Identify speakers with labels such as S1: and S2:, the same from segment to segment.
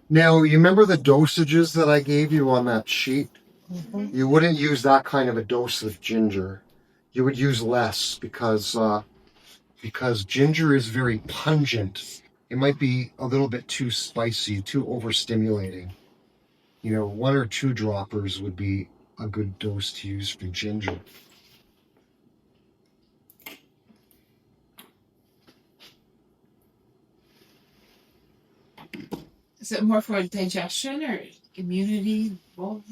S1: Now, you remember the dosages that I gave you on that sheet?
S2: Mm-hmm.
S1: You wouldn't use that kind of a dose of ginger. You would use less because ginger is very pungent. It might be a little bit too spicy, too overstimulating. 1 or 2 droppers would be a good dose to use for ginger.
S2: Is it more for digestion or immunity? Both?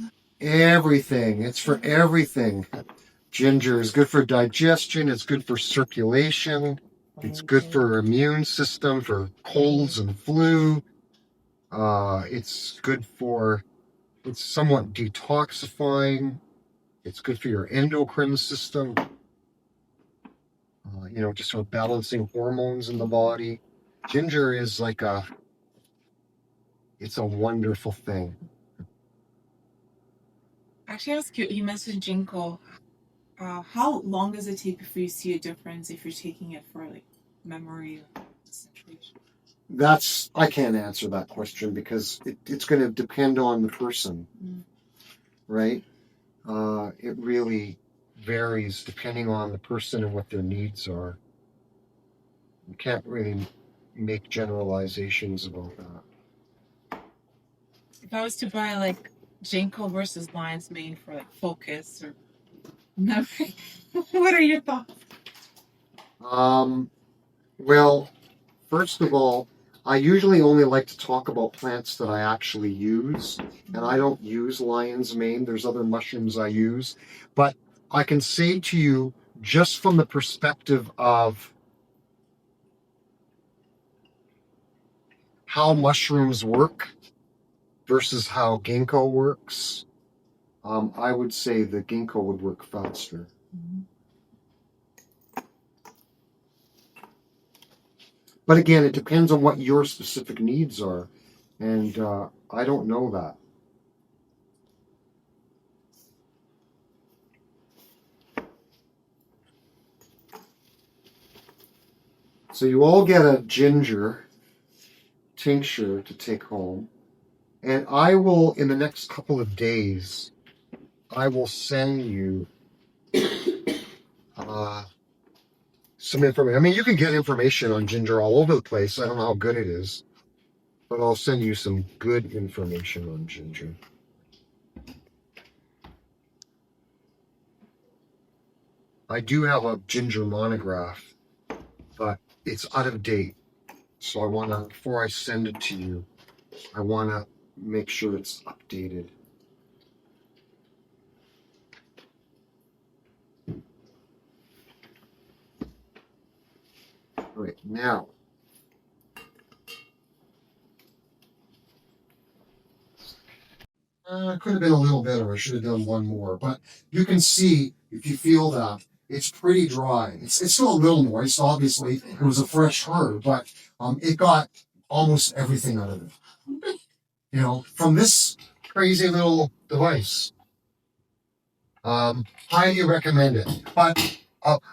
S1: Everything. It's for everything. Ginger is good for digestion. It's good for circulation. It's good for immune system, for colds and flu. It's somewhat detoxifying. It's good for your endocrine system. Just for balancing hormones in the body. Ginger is it's a wonderful thing.
S2: Actually, I was curious. You mentioned ginkgo. How long does it take before you see a difference if you're taking it for like memory or concentration?
S1: I can't answer that question because it's going to depend on the person, right? It really varies depending on the person and what their needs are. You can't really make generalizations about that.
S2: If I was to buy like ginkgo versus lion's mane for like focus or memory, what are your thoughts?
S1: Well, first of all, I usually only like to talk about plants that I actually use, and I don't use lion's mane. There's other mushrooms I use, but I can say to you, just from the perspective of how mushrooms work versus how ginkgo works, I would say the ginkgo would work faster.
S2: Mm-hmm.
S1: But again, it depends on what your specific needs are, and I don't know that. So you all get a ginger tincture to take home, and I will, in the next couple of days, I will send you some information. I mean, you can get information on ginger all over the place. I don't know how good it is, but I'll send you some good information on ginger. I do have a ginger monograph, but it's out of date. So before I send it to you, I want to make sure it's updated. All right, now, it could have been a little better. I should have done one more, but you can see, if you feel that, it's pretty dry. It's still a little moist, obviously. It was a fresh herb, but it got almost everything out of it. From this crazy little device. Highly recommend it. But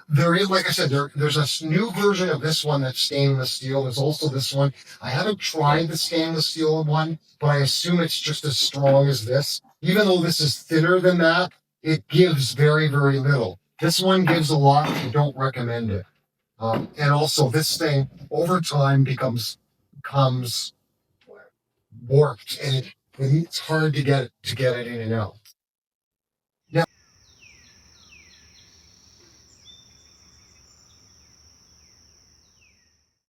S1: there is, like I said, there's a new version of this one that's stainless steel. There's also this one. I haven't tried the stainless steel one, but I assume it's just as strong as this. Even though this is thinner than that, it gives very, very little. This one gives a lot. I don't recommend it. And also, this thing over time becomes warped, and it's hard to get it in and out.